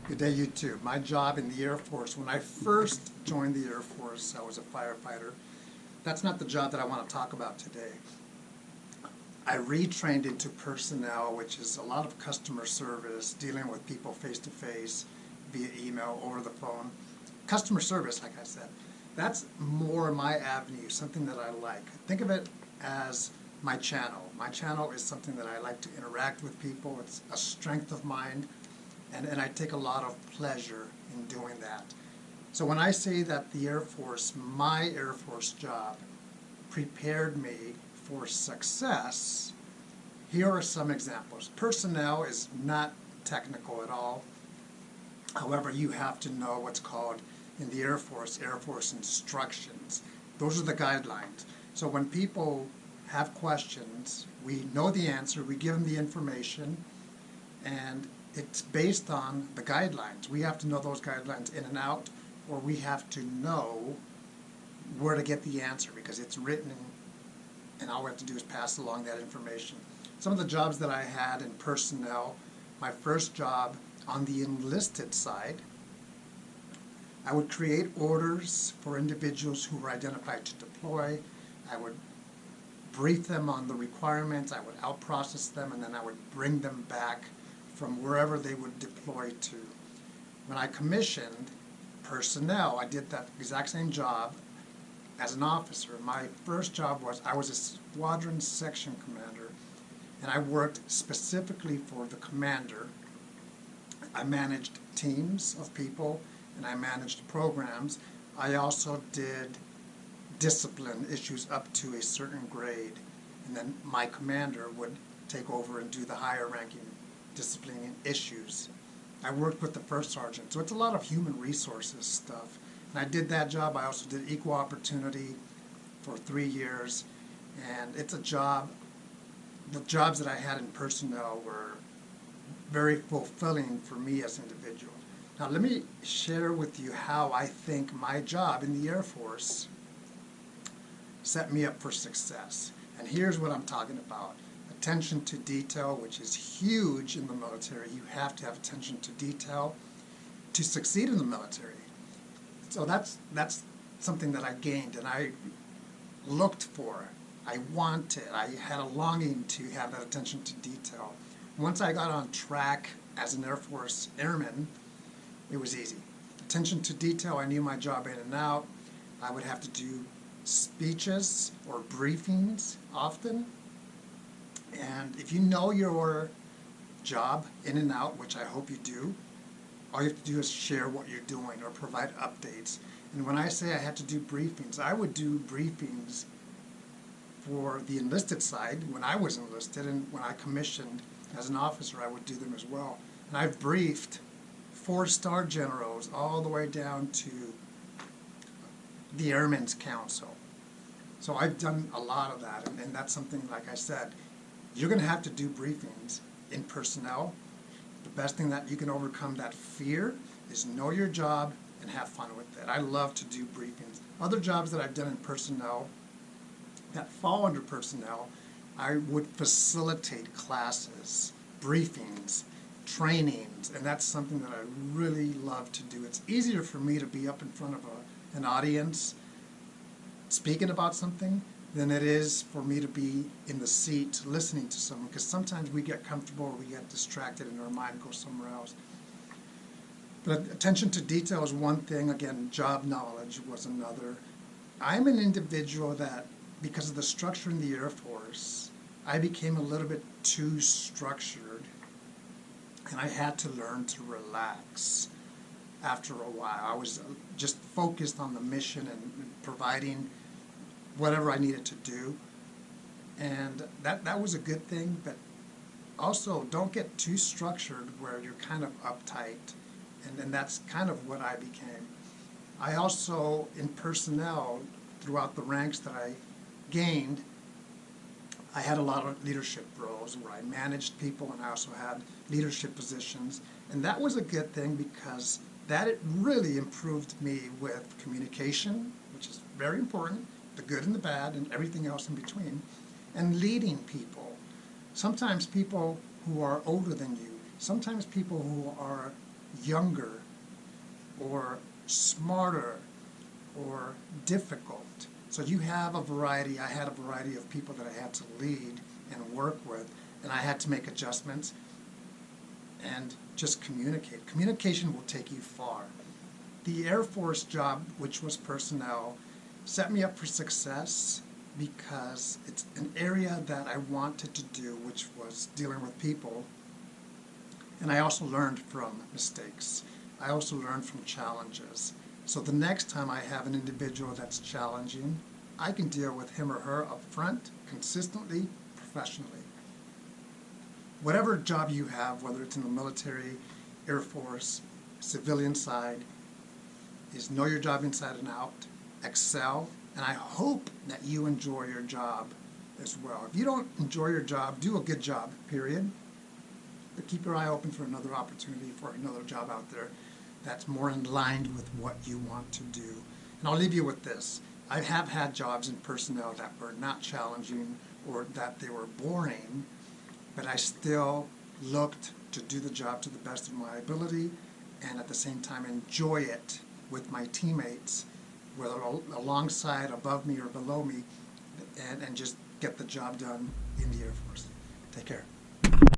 Good day, you too. My job in the Air Force, when I first joined the Air Force, I was a firefighter. That's not the job that I want to talk about today. I retrained into personnel, which is a lot of customer service, dealing with people face to face, via email, over the phone. Customer service, like I said, that's more my avenue, something that I like. Think of it as my channel. My channel is something that I like to interact with people. It's a strength of mine. And I take a lot of pleasure in doing that. So when I say that the Air Force, my Air Force job, prepared me for success, here are some examples. Personnel is not technical at all. However, you have to know what's called in the Air Force instructions. Those are the guidelines. So when people have questions, we know the answer, we give them the information, and it's based on the guidelines. We have to know those guidelines in and out, or we have to know where to get the answer because it's written and all we have to do is pass along that information. Some of the jobs that I had in personnel, my first job on the enlisted side, I would create orders for individuals who were identified to deploy. I would brief them on the requirements, I would out-process them, and then I would bring them back from wherever they would deploy to. When I commissioned personnel, I did that exact same job as an officer. My first job was I was a squadron section commander, and I worked specifically for the commander. I managed teams of people, and I managed programs. I also did discipline issues up to a certain grade, and then my commander would take over and do the higher ranking disciplining issues. I worked with the first sergeant, so it's a lot of human resources stuff. And I did that job. I also did equal opportunity for 3 years, and it's a job, the jobs that I had in personnel were very fulfilling for me as an individual. Now let me share with you how I think my job in the Air Force set me up for success. And here's what I'm talking about. Attention to detail, which is huge in the military. You have to have attention to detail to succeed in the military. So that's something that I gained and I looked for. I wanted, I had a longing to have that attention to detail. Once I got on track as an Air Force airman, it was easy. Attention to detail, I knew my job in and out. I would have to do speeches or briefings often. And if you know your job in and out, which I hope you do, all you have to do is share what you're doing or provide updates. And when I say I had to do briefings, I would do briefings for the enlisted side when I was enlisted, and when I commissioned as an officer, I would do them as well. And I've briefed 4-star generals all the way down to the Airmen's Council. So I've done a lot of that, and that's something, like I said, you're going to have to do briefings in personnel. The best thing that you can overcome that fear is know your job and have fun with it. I love to do briefings. Other jobs that I've done in personnel that fall under personnel, I would facilitate classes, briefings, trainings, and that's something that I really love to do. It's easier for me to be up in front of an audience speaking about something than it is for me to be in the seat listening to someone, because sometimes we get comfortable or we get distracted and our mind goes somewhere else. But attention to detail is one thing. Again, job knowledge was another. I'm an individual that, because of the structure in the Air Force, I became a little bit too structured, and I had to learn to relax after a while. I was just focused on the mission and providing whatever I needed to do, and that was a good thing. But also, don't get too structured where you're kind of uptight, and that's kind of what I became. I also, in personnel, throughout the ranks that I gained, I had a lot of leadership roles where I managed people, and I also had leadership positions, and that was a good thing because that it really improved me with communication, which is very important, the good and the bad and everything else in between, and leading people. Sometimes people who are older than you, sometimes people who are younger or smarter or difficult. So you have a variety, I had a variety of people that I had to lead and work with, and I had to make adjustments and just communicate. Communication will take you far. The Air Force job, which was personnel, set me up for success because it's an area that I wanted to do, which was dealing with people. And I also learned from mistakes. I also learned from challenges. So the next time I have an individual that's challenging, I can deal with him or her up front, consistently, professionally. Whatever job you have, whether it's in the military, Air Force, civilian side, is know your job inside and out, excel, and I hope that you enjoy your job as well. If you don't enjoy your job, do a good job, period. But keep your eye open for another opportunity, for another job out there that's more in line with what you want to do. And I'll leave you with this. I have had jobs in personnel that were not challenging or that they were boring, but I still looked to do the job to the best of my ability and at the same time enjoy it with my teammates, whether alongside, above me, or below me, and just get the job done in the Air Force. Take care.